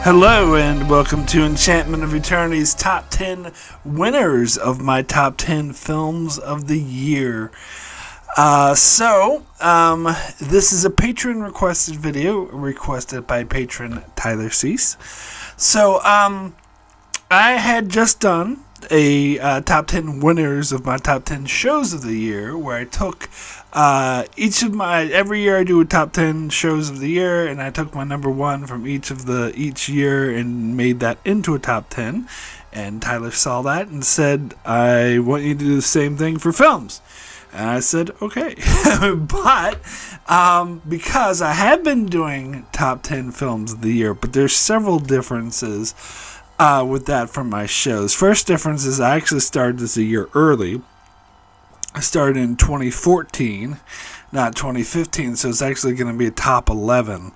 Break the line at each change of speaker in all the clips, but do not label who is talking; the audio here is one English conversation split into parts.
Hello and welcome to Enchantment of Eternity's Top 10 Winners of my Top 10 Films of the Year. This is a patron requested video requested by patron Tyler Cease. I had just done a top 10 winners of my top 10 shows of the year, where I took every year I do a top 10 shows of the year, and I took my number one from each year and made that into a top 10. And Tyler saw that and said, I want you to do the same thing for films. And I said, okay. But because I have been doing top 10 films of the year, but there's several differences with that from my shows. First difference is I actually started this a year early. I started in 2014, not 2015, so it's actually going to be a top 11.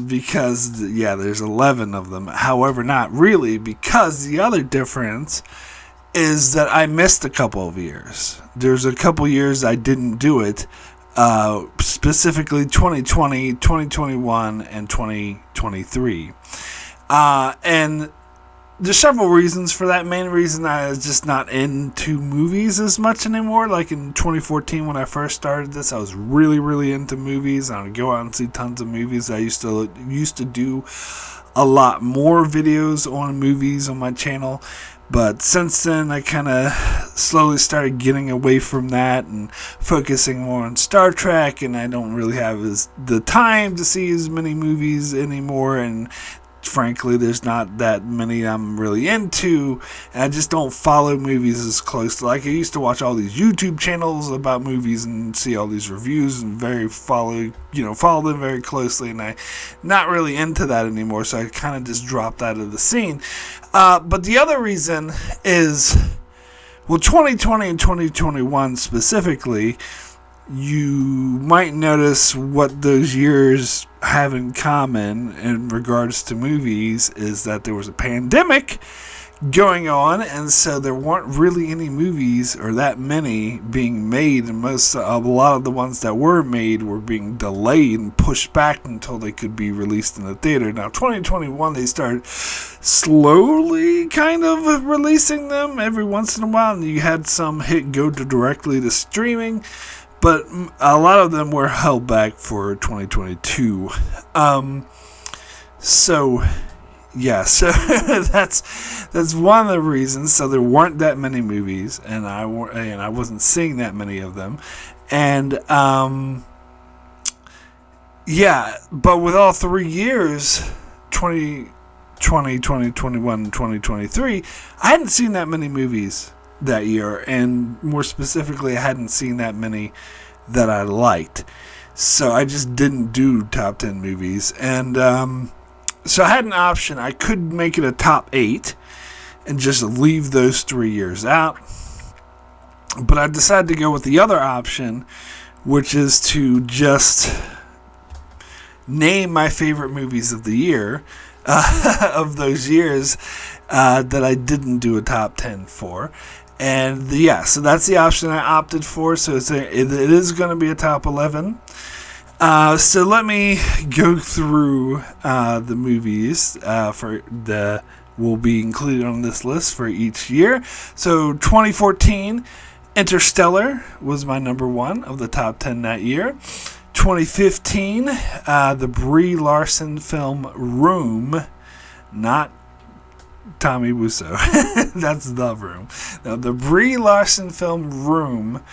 Because, there's 11 of them. However, not really, because the other difference is that I missed a couple of years. There's a couple years I didn't do it, specifically 2020, 2021, and 2023. And there's several reasons for that. Main reason I was just not into movies as much anymore. Like in 2014 when I first started this, I was really, really into movies. I would go out and see tons of movies. I used to do a lot more videos on movies on my channel. But since then, I kind of slowly started getting away from that and focusing more on Star Trek. And I don't really have the time to see as many movies anymore. And frankly, there's not that many I'm really into, and I just don't follow movies as closely. Like, I used to watch all these YouTube channels about movies and see all these reviews and follow them very closely, and I'm not really into that anymore, so I kind of just dropped out of the scene. But the other reason is, 2020 and 2021 specifically, you might notice what those years have in common in regards to movies is that there was a pandemic going on, and so there weren't really any movies or that many being made, and a lot of the ones that were made were being delayed and pushed back until they could be released in the theater. Now 2021 they started slowly kind of releasing them every once in a while, and you had some go directly to streaming. But a lot of them were held back for 2022. So that's one of the reasons. So there weren't that many movies, and I wasn't seeing that many of them. And but with all 3 years, 2020, 2021, and 2023, I hadn't seen that many movies that year, and more specifically, I hadn't seen that many that I liked, so I just didn't do top 10 movies. And so I had an option. I could make it a top 8 and just leave those 3 years out, but I decided to go with the other option, which is to just name my favorite movies of the year, of those years that I didn't do a top 10 for. And so that's the option I opted for. So it is going to be a top 11. So let me go through the movies will be included on this list for each year. So 2014, Interstellar was my number one of the top 10 that year. 2015, the Brie Larson film Room, not Tommy Wiseau. That's The Room. Now, the Brie Larson film Room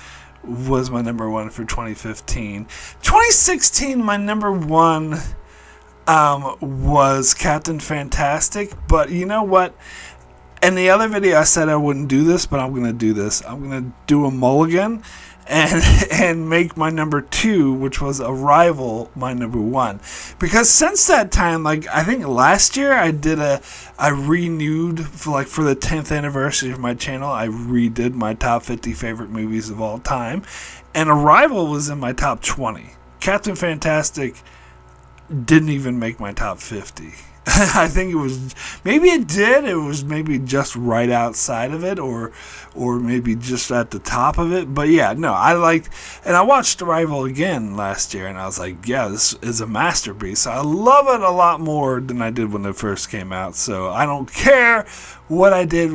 was my number one for 2015. 2016, my number one was Captain Fantastic. But you know what? In the other video, I said I wouldn't do this, but I'm going to do this. I'm going to do a mulligan and make my number two, which was Arrival, my number one. Because since that time, like, I think last year I renewed for the 10th anniversary of my channel, I redid my top 50 favorite movies of all time, and Arrival was in my top 20. Captain Fantastic didn't even make my top 50. I think it was, maybe it did. It was maybe just right outside of it, or maybe just at the top of it. But yeah, no, I liked, and I watched Arrival again last year, and I was like, yeah, this is a masterpiece. I love it a lot more than I did when it first came out. So I don't care what I did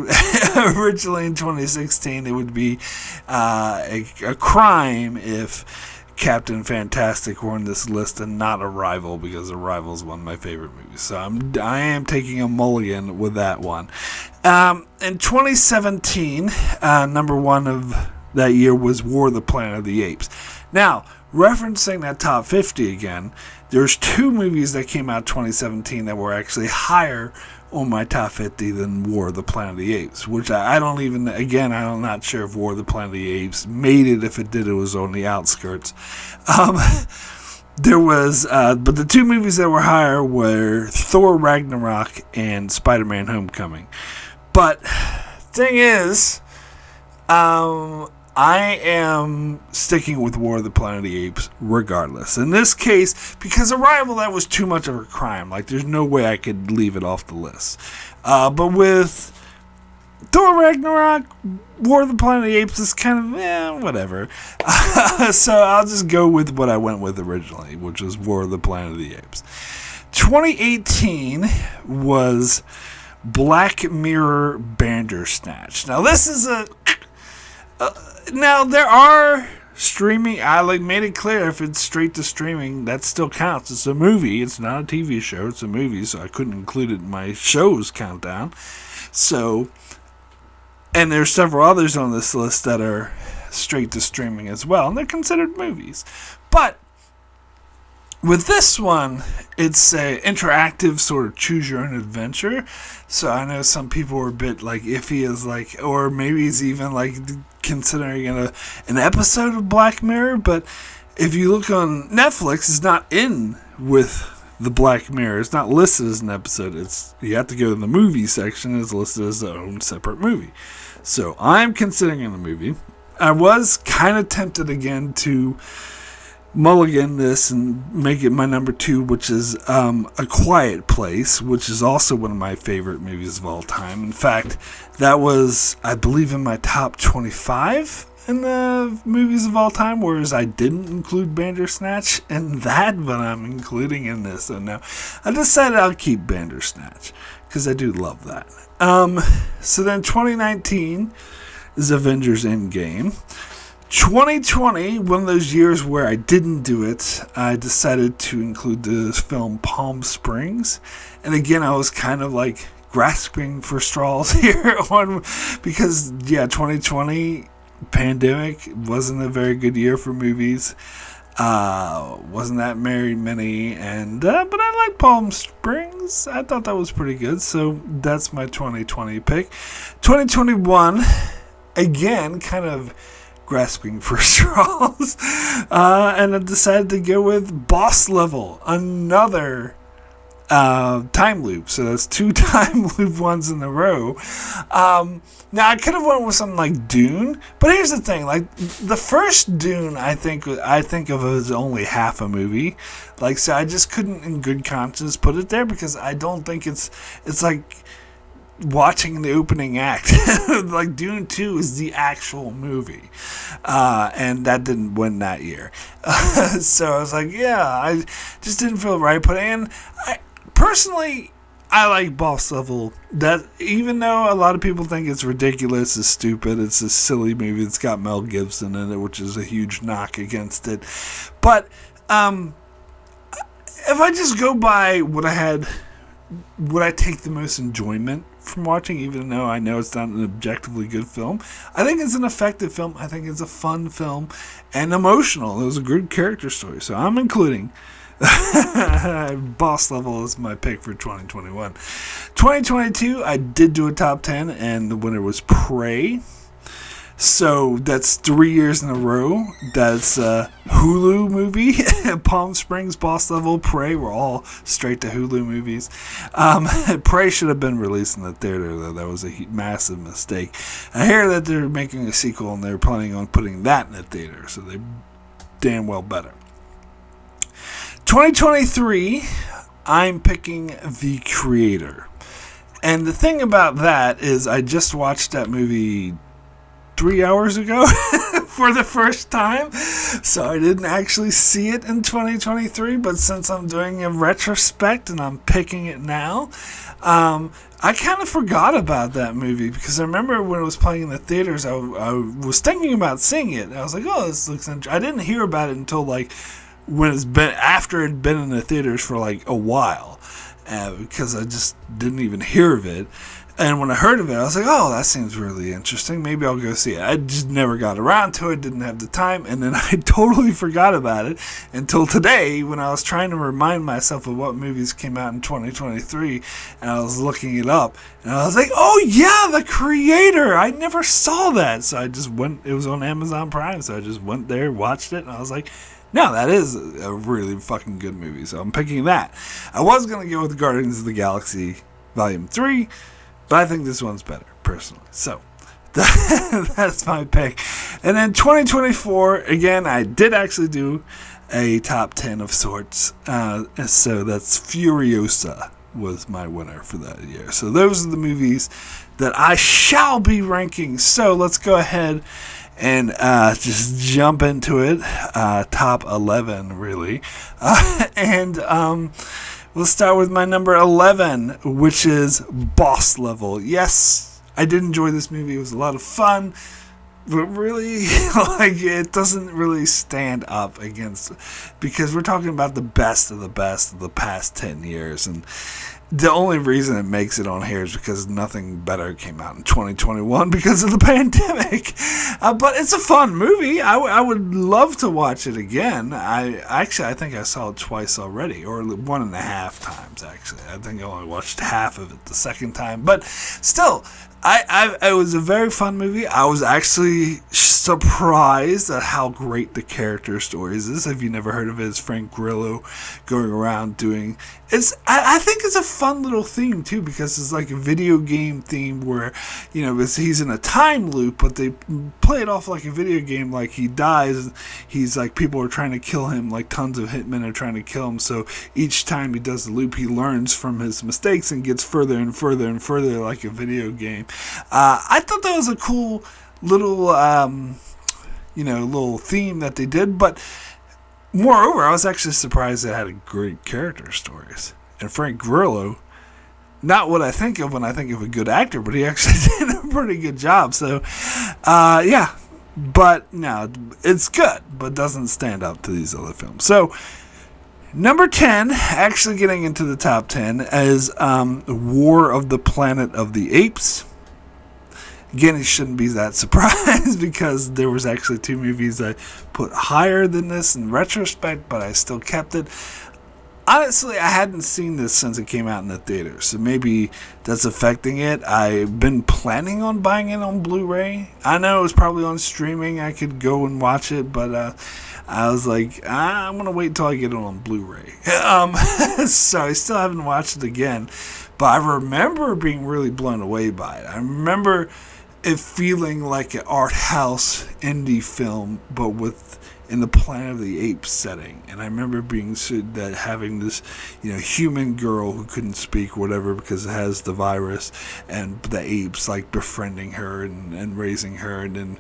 originally in 2016. It would be a crime if Captain Fantastic were on this list and not Arrival, because Arrival is one of my favorite movies. So I am taking a mulligan with that one. In 2017, number one of that year was War of the Planet of the Apes. Now, referencing that top 50 again, there's two movies that came out 2017 that were actually higher on my top 50 than War of the Planet of the Apes, which I don't even, again, I'm not sure if War of the Planet of the Apes made it. If it did, it was on the outskirts. There was, but the two movies that were higher were Thor Ragnarok and Spider-Man Homecoming. But, thing is, I am sticking with War of the Planet of the Apes regardless. In this case, because Arrival, that was too much of a crime. Like, there's no way I could leave it off the list. But with Thor Ragnarok, War of the Planet of the Apes is kind of, whatever. So I'll just go with what I went with originally, which was War of the Planet of the Apes. 2018 was Black Mirror Bandersnatch. Now, this is now, there are streaming. I made it clear, if it's straight to streaming, that still counts. It's a movie. It's not a TV show. It's a movie, so I couldn't include it in my show's countdown. So, and there's several others on this list that are straight to streaming as well, and they're considered movies. But with this one, it's a interactive sort of choose your own adventure. So I know some people were a bit iffy as or maybe it's even considering an episode of Black Mirror. But if you look on Netflix, it's not in with the Black Mirror. It's not listed as an episode. You have to go to the movie section. It's listed as its own separate movie. So I'm considering it a movie. I was kind of tempted again to mulligan this and make it my number 2, which is A Quiet Place, which is also one of my favorite movies of all time. In fact, that was, I believe, in my top 25 in the movies of all time, whereas I didn't include Bandersnatch in that, but I'm including in this. So now I decided I'll keep Bandersnatch because I do love that. So then 2019 is Avengers Endgame. 2020, one of those years where I didn't do it, I decided to include the film Palm Springs. And again, I was kind of grasping for straws here because 2020 pandemic wasn't a very good year for movies. Wasn't that very many, and but I like Palm Springs. I thought that was pretty good, so that's my 2020 pick. 2021, again, kind of grasping for straws, and I decided to go with Boss Level, another time loop. So that's 2 time loop ones in a row. Now I could have went with something like Dune, but here's the thing: the first Dune, I think of as only half a movie. So I just couldn't, in good conscience, put it there because I don't think it's like watching the opening act. Dune 2 is the actual movie, and that didn't win that year. So I was I just didn't feel right putting in. Personally, I like Boss Level. That, even though a lot of people think it's ridiculous, it's stupid, it's a silly movie, it's got Mel Gibson in it, which is a huge knock against it. But if I just go by what I take the most enjoyment from watching, even though I know it's not an objectively good film, I think it's an effective film. I think it's a fun film and emotional. It was a good character story, so I'm including Boss Level is my pick for 2021. 2022, I did do a top 10, and the winner was Prey. So that's 3 years in a row. That's a Hulu movie. Palm Springs, Boss Level, Prey were all straight to Hulu movies. Prey should have been released in the theater, though. That was a massive mistake. I hear that they're making a sequel, and they're planning on putting that in the theater, so they damn well better. 2023 I'm picking The Creator. And the thing about that is I just watched that movie 3 hours ago for the first time. So I didn't actually see it in 2023, but since I'm doing a retrospect and I'm picking it now, I kind of forgot about that movie because I remember when it was playing in the theaters, I was thinking about seeing it. I was like, oh, this looks interesting. I didn't hear about it until like when it's been after it'd been in the theaters for like a while, because I just didn't even hear of it. And when I heard of it, I was like, oh, that seems really interesting. Maybe I'll go see it. I just never got around to it, didn't have the time, and then I totally forgot about it until today when I was trying to remind myself of what movies came out in 2023, and I was looking it up, and I was like, oh, yeah, The Creator. I never saw that. So I just went. It was on Amazon Prime, so I just went there, watched it, and I was like, no, that is a really fucking good movie, so I'm picking that. I was going to go with Guardians of the Galaxy Volume 3, but I think this one's better, personally. So, that's my pick. And then 2024, again, I did actually do a top 10 of sorts. So that's Furiosa was my winner for that year. So those are the movies that I shall be ranking. So let's go ahead and just jump into it. Top 11, really. We'll start with my number 11, which is Boss Level. Yes, I did enjoy this movie. It was a lot of fun, but really, like, it doesn't really stand up against, because we're talking about the best of the past 10 years, and the only reason it makes it on here is because nothing better came out in 2021 because of the pandemic. But it's a fun movie. I would love to watch it again. I think I saw it twice already, or 1.5 times, actually. I think I only watched half of it the second time. But still, it was a very fun movie. I was actually surprised at how great the character stories is. If you never heard of it, it's Frank Grillo going around doing... I think it's a fun little theme, too, because it's like a video game theme where, you know, he's in a time loop, but they play it off like a video game, like he dies, he's like, people are trying to kill him, like tons of hitmen are trying to kill him, so each time he does the loop, he learns from his mistakes and gets further and further and further like a video game. I thought that was a cool little, little theme that they did, but moreover, I was actually surprised it had great character stories. And Frank Grillo, not what I think of when I think of a good actor, but he actually did a pretty good job. So, yeah. But, no, it's good, but doesn't stand up to these other films. So, number 10, actually getting into the top 10, is War of the Planet of the Apes. Again, you shouldn't be that surprised because there was actually 2 movies I put higher than this in retrospect, but I still kept it. Honestly, I hadn't seen this since it came out in the theater, so maybe that's affecting it. I've been planning on buying it on Blu-ray. I know it was probably on streaming. I could go and watch it, but I was like, I'm going to wait until I get it on Blu-ray. So I still haven't watched it again, but I remember being really blown away by it. I remember it feeling like an art house indie film, but in the Planet of the Apes setting. And I remember being that having this, human girl who couldn't speak, whatever, because it has the virus, and the apes like befriending her and raising her, and then,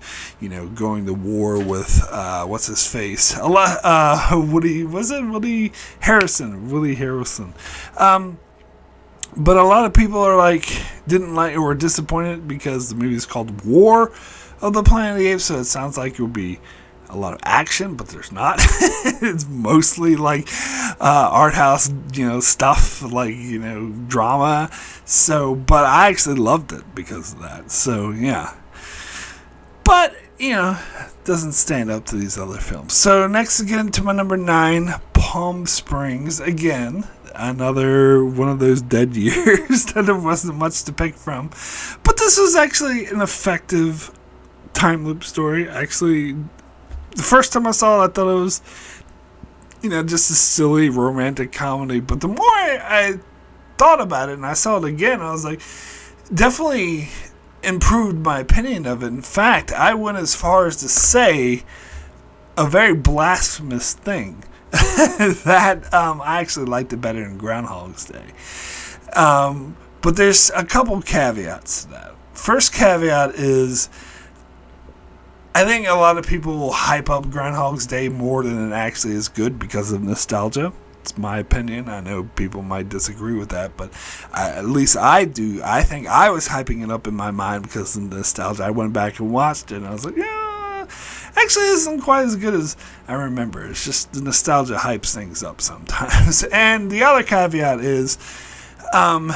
going to war with what's his face? Woody Harrelson. But a lot of people are didn't like or were disappointed because the movie is called War of the Planet of the Apes, so it sounds like it would be a lot of action, but there's not. It's mostly art house, stuff, drama. So, but I actually loved it because of that. So, yeah. But, doesn't stand up to these other films. So, next again to my number 9, Palm Springs. Again, another one of those dead years that there wasn't much to pick from. But this was actually an effective time loop story. Actually, the first time I saw it, I thought it was, just a silly romantic comedy. But the more I thought about it and I saw it again, I was like, definitely improved my opinion of it. In fact, I went as far as to say a very blasphemous thing. that I actually liked it better than Groundhog's Day. But there's a couple caveats to that. First caveat is, I think a lot of people will hype up Groundhog's Day more than it actually is good because of nostalgia. It's my opinion. I know people might disagree with that, but at least I do. I think I was hyping it up in my mind because of nostalgia. I went back and watched it, and I was like, yeah, actually, this isn't quite as good as I remember. It's just the nostalgia hypes things up sometimes. And the other caveat is, yeah,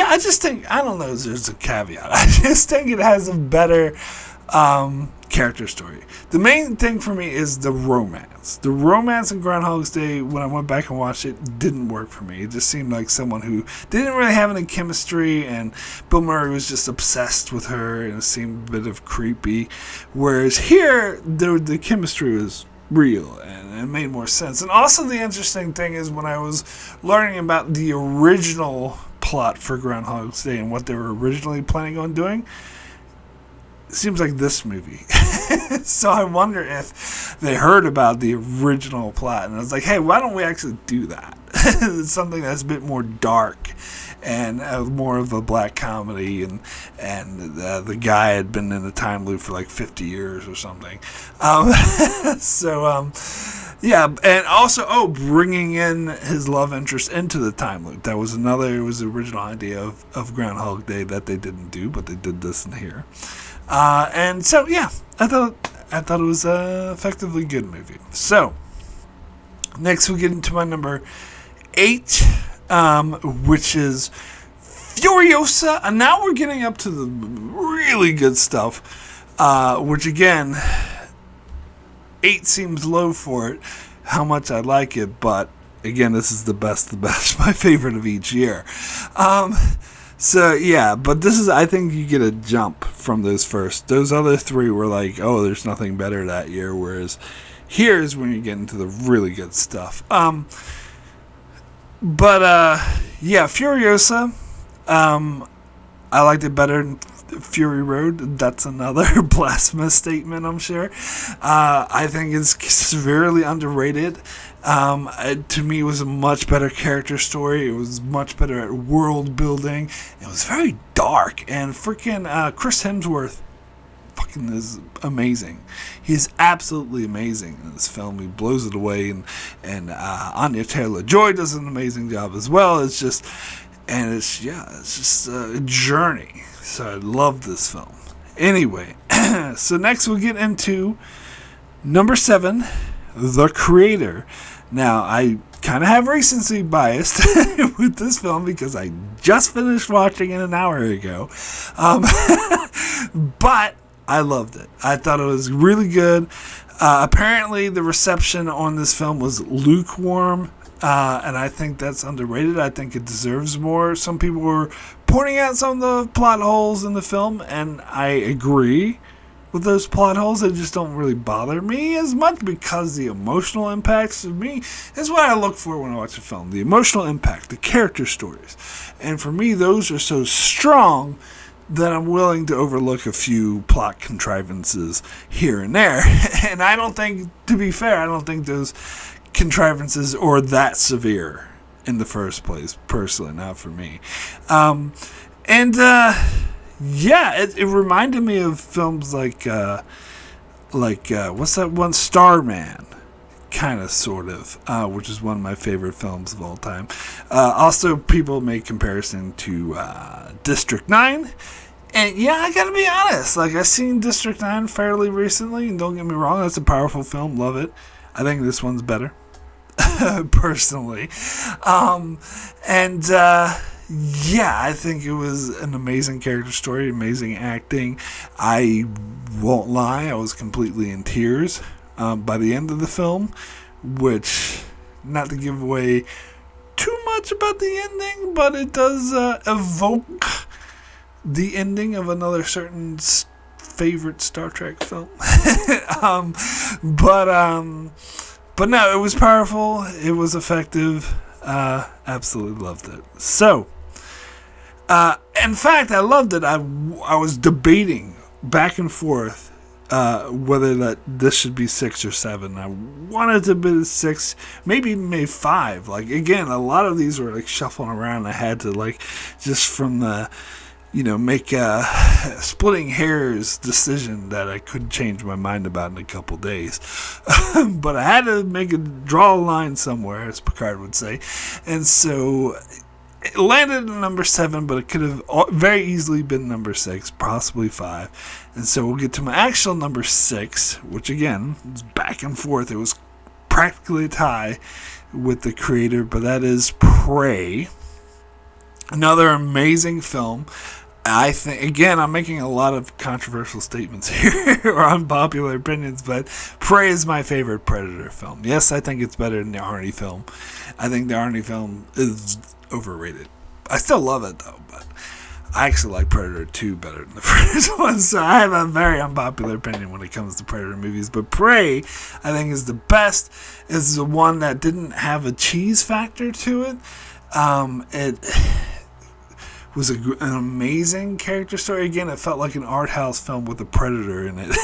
I just think, I don't know if there's a caveat. I just think it has a better character story. The main thing for me is the romance. The romance in Groundhog's Day, when I went back and watched it, didn't work for me. It just seemed like someone who didn't really have any chemistry, and Bill Murray was just obsessed with her, and it seemed a bit of creepy. Whereas here, the chemistry was real, and it made more sense. And also the interesting thing is, when I was learning about the original plot for Groundhog's Day and what they were originally planning on doing, it seems like this movie. So I wonder if they heard about the original plot and I was like, hey, why don't we actually do that? It's something that's a bit more dark and more of a black comedy, and the guy had been in a time loop for like 50 years or something. Yeah, and also, bringing in his love interest into the time loop. That was it was the original idea of Groundhog Day that they didn't do, but they did this in here. And so, yeah, I thought it was an effectively good movie. So, next we get into my number 8, which is Furiosa. And now we're getting up to the really good stuff, which again, 8 seems low for it, how much I like it, but again, this is the best, my favorite of each year. So yeah, but this is, I think you get a jump from those first. Those other 3 were like, oh, there's nothing better that year, whereas here's when you get into the really good stuff. Yeah, Furiosa, I liked it better than Fury Road. That's another blasphemous statement, I'm sure. I think it's severely underrated. To me, it was a much better character story. It was much better at world building. It was very dark, and freaking Chris Hemsworth fucking is amazing. He's absolutely amazing in this film. He blows it away, and Anya Taylor-Joy does an amazing job as well. It's just a journey. So I love this film. Anyway, so next we'll get into number 7, The Creator. Now, I kind of have recency bias with this film because I just finished watching it an hour ago. But I loved it. I thought it was really good. Apparently, the reception on this film was lukewarm. And I think that's underrated. I think it deserves more. Some people were pointing out some of the plot holes in the film, and I agree with those plot holes. They just don't really bother me as much because the emotional impacts of me is what I look for when I watch a film. The emotional impact, the character stories. And for me, those are so strong that I'm willing to overlook a few plot contrivances here and there. And I don't think, to be fair, I don't think those contrivances are that severe in the first place, personally, not for me. It reminded me of films like what's that one, Starman, kind of, sort of, which is one of my favorite films of all time. Also, people make comparison to District 9. And yeah, I gotta be honest, like, I've seen District 9 fairly recently, and don't get me wrong, that's a powerful film, love it. I think this one's better. Personally. I think it was an amazing character story, amazing acting. I won't lie, I was completely in tears by the end of the film, which, not to give away too much about the ending, but it does evoke the ending of another certain favorite Star Trek film. But no, it was powerful. It was effective. Absolutely loved it. So, in fact, I loved it. I was debating back and forth whether that this should be 6 or 7. I wanted to be 6, maybe 5. Like, again, a lot of these were like shuffling around. I had to, like, just from the, make a splitting hairs decision that I couldn't change my mind about in a couple days. But I had to draw a line somewhere, as Picard would say. And so it landed at number 7, but it could have very easily been number 6, possibly 5. And so we'll get to my actual number 6, which again is back and forth. It was practically a tie with the creator, but that is Prey. Another amazing film. I think, again, I'm making a lot of controversial statements here, or unpopular opinions, but Prey is my favorite Predator film. Yes, I think it's better than the Arnie film. I think the Arnie film is overrated. I still love it, though, but I actually like Predator 2 better than the first one, so I have a very unpopular opinion when it comes to Predator movies. But Prey, I think, is the best. It's the one that didn't have a cheese factor to it. It was an amazing character story. Again, it felt like an art house film with a predator in it.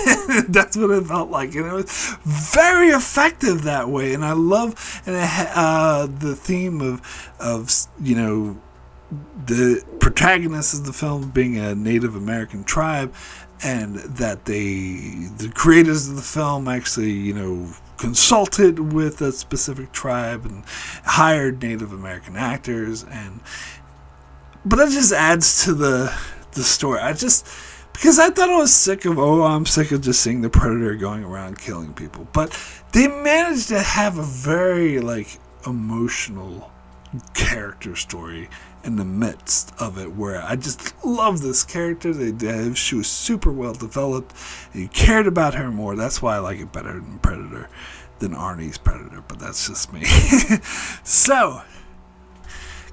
That's what it felt like, and it was very effective that way. And I love the theme of the protagonist of the film being a Native American tribe, and that the creators of the film actually consulted with a specific tribe and hired Native American actors. But that just adds to the story. Because I thought I was sick of, I'm sick of just seeing the Predator going around killing people. But they managed to have a very, emotional character story in the midst of it, where I just love this character. She was super well developed, and you cared about her more. That's why I like it better than Arnie's Predator, but that's just me. So,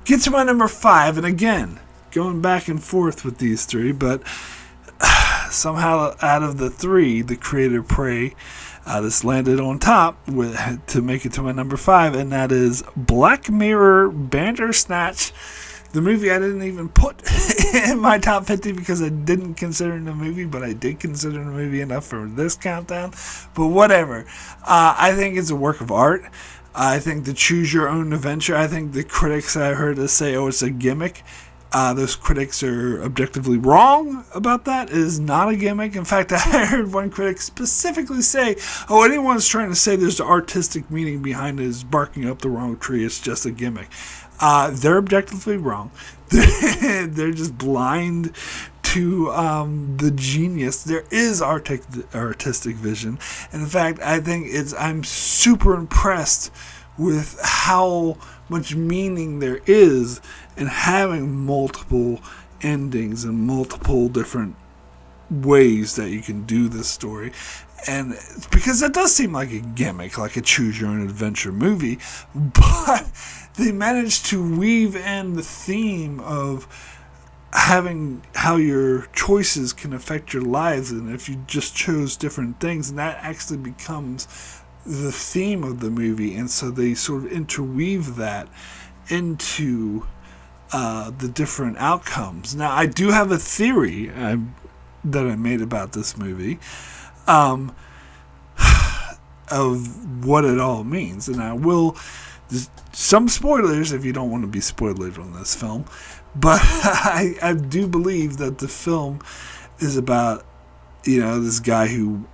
get to my number 5, and again, going back and forth with these 3, but somehow out of the 3, the creator Prey, this landed on top to make it to my number 5, and that is Black Mirror Bandersnatch, the movie I didn't even put in my top 50 because I didn't consider it a movie, but I did consider it a movie enough for this countdown. But whatever. I think it's a work of art. I think the choose your own adventure, I think the critics I heard us say, it's a gimmick. Those critics are objectively wrong about that. It is not a gimmick. In fact, I heard one critic specifically say, anyone's trying to say there's an artistic meaning behind it is barking up the wrong tree. It's just a gimmick. They're objectively wrong. They're just blind to the genius. There is artistic vision. And in fact, I think I'm super impressed with how much meaning there is in having multiple endings and multiple different ways that you can do this story. And because that does seem like a gimmick, like a choose your own adventure movie, but they managed to weave in the theme of having how your choices can affect your lives, and if you just chose different things, and that actually becomes the theme of the movie. And so they sort of interweave that into the different outcomes. Now, I do have a theory that I made about this movie of what it all means, and I will some spoilers if you don't want to be spoiled on this film, but I do believe that the film is about this guy who,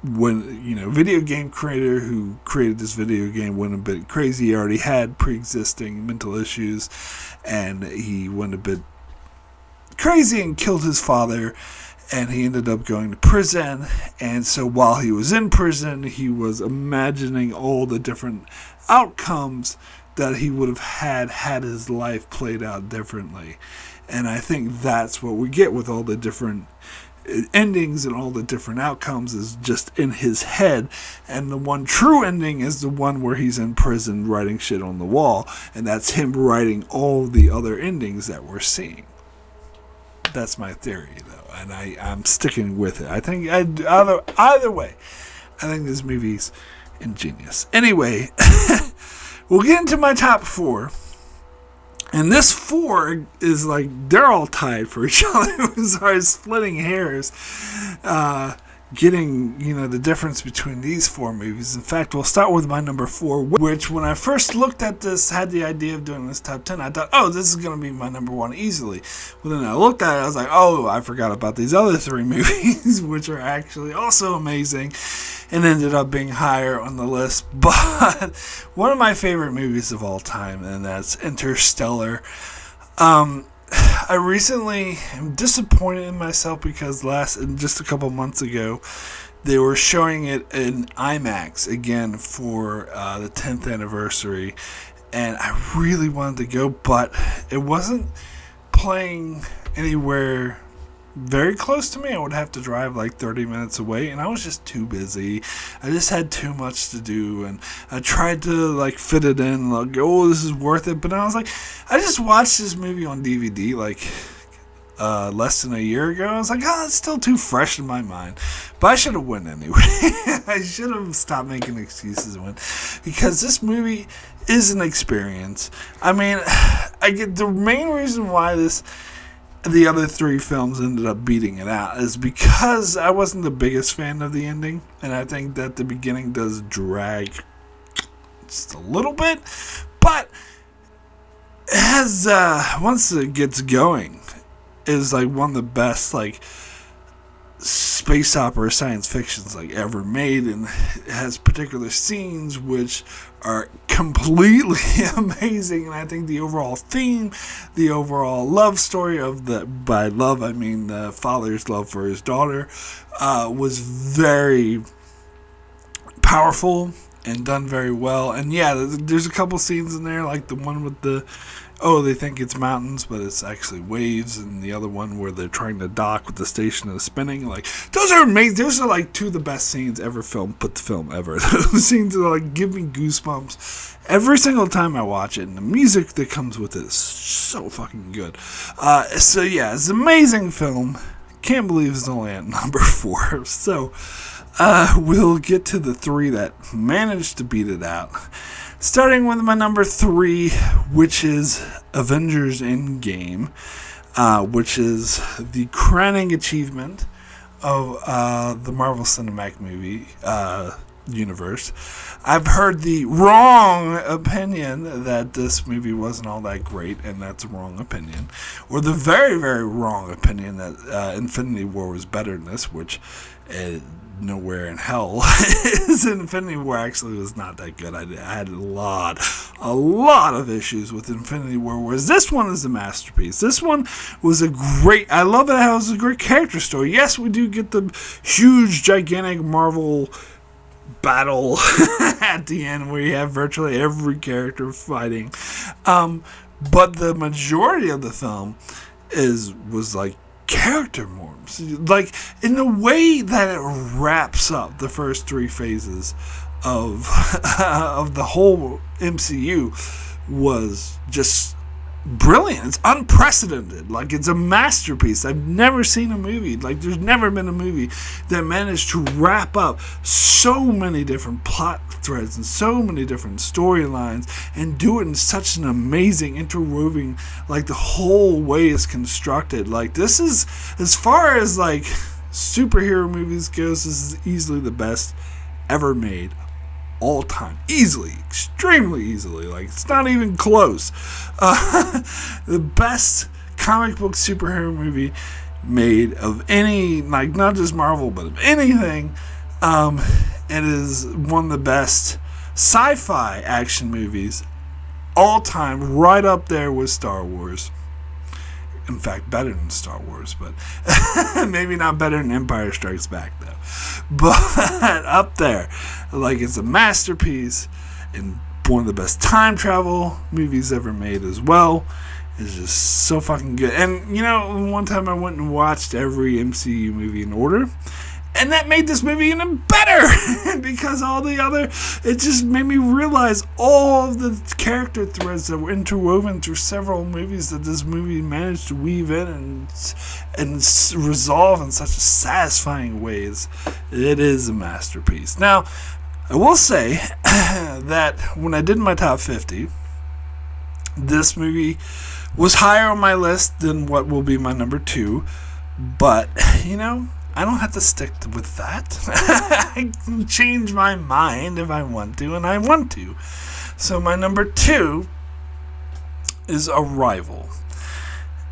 video game creator who created this video game went a bit crazy. He already had pre-existing mental issues, and he went a bit crazy and killed his father, and he ended up going to prison. And so while he was in prison, he was imagining all the different outcomes that he would have had his life played out differently. And I think that's what we get with all the different endings and all the different outcomes is just in his head. And the one true ending is the one where he's in prison writing shit on the wall, and that's him writing all the other endings that we're seeing. That's my theory, though, and I'm sticking with it. I think either way, I think this movie's ingenious. Anyway, we'll get into my top 4. And this 4 is they're all tied for each other as far as splitting hairs getting, the difference between these four movies. In fact, we'll start with my number 4, which when I first looked at this, had the idea of doing this top 10, I thought, oh, this is going to be my number 1 easily. But then I looked at it, I was like, oh, I forgot about these other 3 movies, which are actually also amazing, and ended up being higher on the list. But one of my favorite movies of all time, and that's Interstellar. I recently am disappointed in myself because just a couple months ago, they were showing it in IMAX again for the 10th anniversary, and I really wanted to go, but it wasn't playing anywhere very close to me. I would have to drive like 30 minutes away, and I was just too busy. I just had too much to do, and I tried to like fit it in, like, oh, this is worth it, but I was like, I just watched this movie on DVD like less than a year ago. I was like, oh, it's still too fresh in my mind, but I should have won anyway. I should have stopped making excuses and went, because this movie is an experience. I mean, I get the main reason why the other 3 films ended up beating it out is because I wasn't the biggest fan of the ending, and I think that the beginning does drag just a little bit, but it has, once it gets going, is like one of the best like space opera science fictions like ever made, and it has particular scenes which are completely amazing. And I think the overall theme, the overall love story by love I mean the father's love for his daughter, was very powerful and done very well. And yeah, there's a couple scenes in there, like the one with they think it's mountains, but it's actually waves, and the other one where they're trying to dock with the station and spinning. Like, those are amazing. Those are like 2 of the best scenes ever put to film ever. Those scenes are like give me goosebumps every single time I watch it, and the music that comes with it is so fucking good. So yeah, it's an amazing film. Can't believe it's only at number 4. So we'll get to the 3 that managed to beat it out. Starting with my number 3, which is Avengers Endgame, which is the crowning achievement of the Marvel Cinematic Movie universe. I've heard the wrong opinion that this movie wasn't all that great, and that's a wrong opinion. Or the very, very wrong opinion that Infinity War was better than this, which nowhere in hell is Infinity War actually was not that good. I had a lot of issues with Infinity War, whereas this one is a masterpiece. This one was I love it how it was a great character story. Yes, we do get the huge, gigantic Marvel battle at the end where you have virtually every character fighting. But the majority of the film was like character morphs, like in the way that it wraps up the first 3 phases of of the whole MCU was just brilliant. It's unprecedented. Like, it's a masterpiece. I've never seen a movie, like there's never been a movie that managed to wrap up so many different plot threads and so many different storylines and do it in such an amazing interwoven, like the whole way is constructed. Like, this is, as far as like superhero movies goes, this is easily the best ever made all time. Easily. Extremely easily. Like, it's not even close. The best comic book superhero movie made of any, like, not just Marvel, but of anything. It is one of the best sci-fi action movies all time, right up there with Star Wars. In fact, better than Star Wars, but maybe not better than Empire Strikes Back, though. But up there, like, it's a masterpiece and one of the best time travel movies ever made as well. It's just so fucking good. And, one time I went and watched every MCU movie in order, and that made this movie even better because it just made me realize all of the character threads that were interwoven through several movies that this movie managed to weave in and resolve in such a satisfying ways. It is a masterpiece. Now, I will say that when I did my top 50, this movie was higher on my list than what will be my number 2, but, I don't have to stick with that. I can change my mind if I want to, and I want to. So my number 2 is Arrival.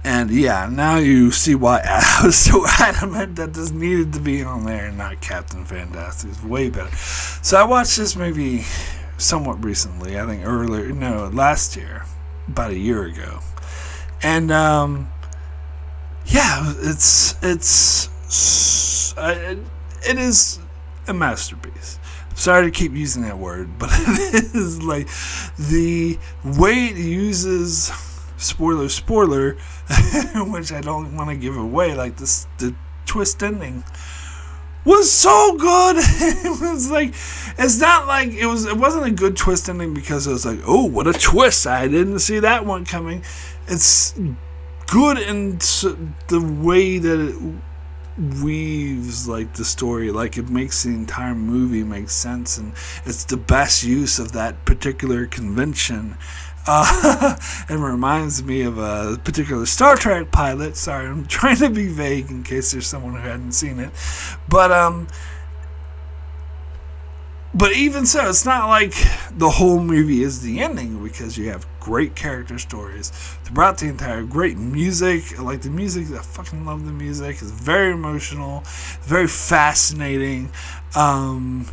And yeah, now you see why I was so adamant that this needed to be on there and not Captain Fantastic. It's way better. So I watched this movie somewhat recently. I think last year. About a year ago. And yeah, it is a masterpiece. Sorry to keep using that word, but it is like the way it uses spoiler, which I don't want to give away. Like the twist ending was so good. It was like, it's not like it wasn't a good twist ending because it was like, oh, what a twist! I didn't see that one coming. It's good in the way that it weaves like the story, like it makes the entire movie make sense, and it's the best use of that particular convention. It reminds me of a particular Star Trek pilot. Sorry, I'm trying to be vague in case there's someone who hadn't seen it. But even so, it's not like the whole movie is the ending, because you have great character stories throughout the entire, great music. Like the music, I fucking love the music. It's very emotional, very fascinating, and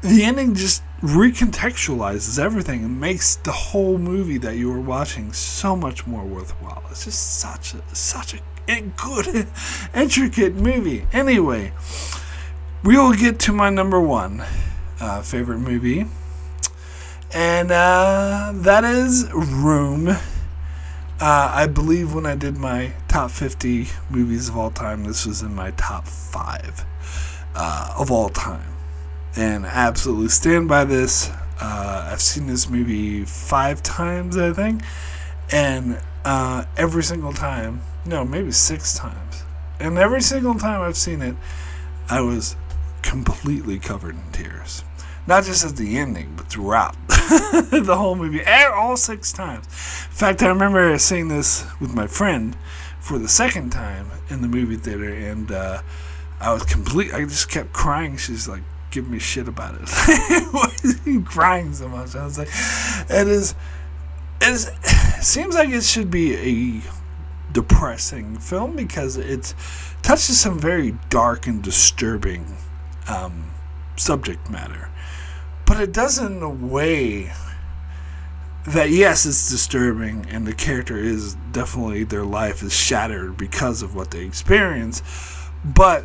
the ending just recontextualizes everything and makes the whole movie that you were watching so much more worthwhile. It's just such a good, intricate movie. Anyway, we will get to my number 1 favorite movie, and that is Room. I believe when I did my top 50 movies of all time, this was in my top 5 of all time. And I absolutely stand by this. I've seen this movie 5 times, I think. And every single time, no, maybe 6 times. And every single time I've seen it, I was completely covered in tears. Not just at the ending, but throughout the whole movie. All 6 times. In fact, I remember seeing this with my friend for the second time in the movie theater. And I just kept crying. She's like, give me shit about it. Crying so much. I was like, it seems like it should be a depressing film because it touches some very dark and disturbing subject matter, but it does it in a way that, yes, it's disturbing, and the character is definitely, their life is shattered because of what they experience, but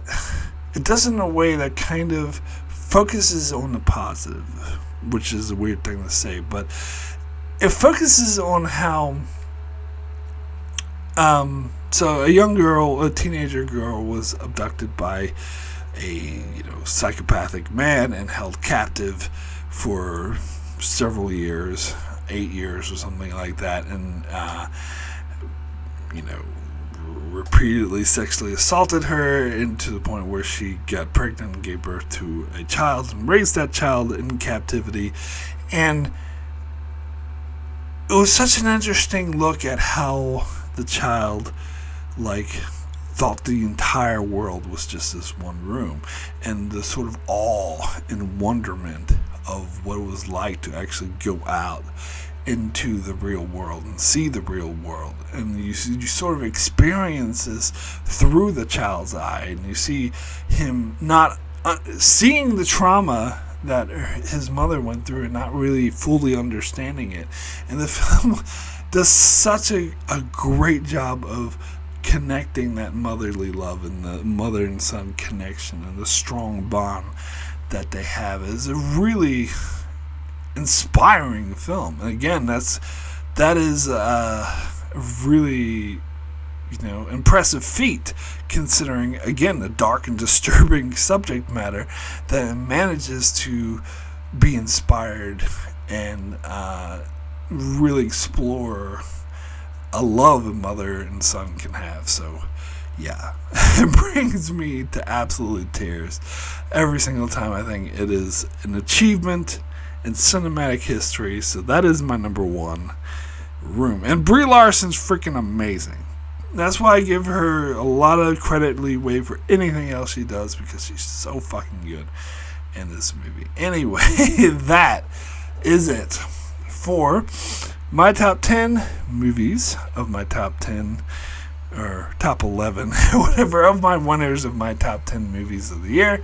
it does it in a way that kind of focuses on the positive, which is a weird thing to say, but it focuses on how so a teenager girl was abducted by a psychopathic man and held captive for several years, 8 years or something like that, and repeatedly sexually assaulted her, and to the point where she got pregnant and gave birth to a child and raised that child in captivity. And it was such an interesting look at how the child thought the entire world was just this one room, and the sort of awe and wonderment of what it was like to actually go out into the real world and see the real world, and you sort of experience this through the child's eye, and you see him not seeing the trauma that his mother went through and not really fully understanding it. And the film does such a great job of connecting that motherly love and the mother and son connection and the strong bond that they have. Is a really inspiring film, and again, that is a really impressive feat, considering again the dark and disturbing subject matter that manages to be inspired and really explore a love a mother and son can have. So yeah, it brings me to absolute tears every single time. I think it is an achievement in cinematic history. So that is my number 1, Room. And Brie Larson's freaking amazing. That's why I give her a lot of credit leeway for anything else she does, because she's so fucking good in this movie. Anyway, that is it for my top 10 movies of my top 10 or top 11 whatever of my winners of my top 10 movies of the year.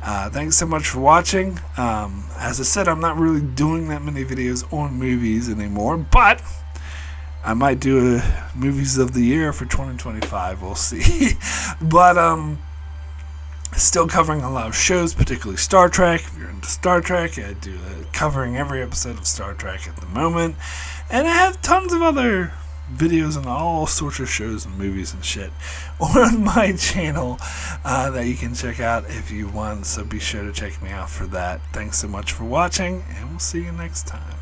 Thanks so much for watching. As I said, I'm not really doing that many videos on movies anymore, but I might do a movies of the year for 2025. We'll see. But still covering a lot of shows, particularly Star Trek. If you're into Star Trek, I do covering every episode of Star Trek at the moment, and I have tons of other videos on all sorts of shows and movies and shit on my channel that you can check out if you want, so be sure to check me out for that. Thanks so much for watching, and we'll see you next time.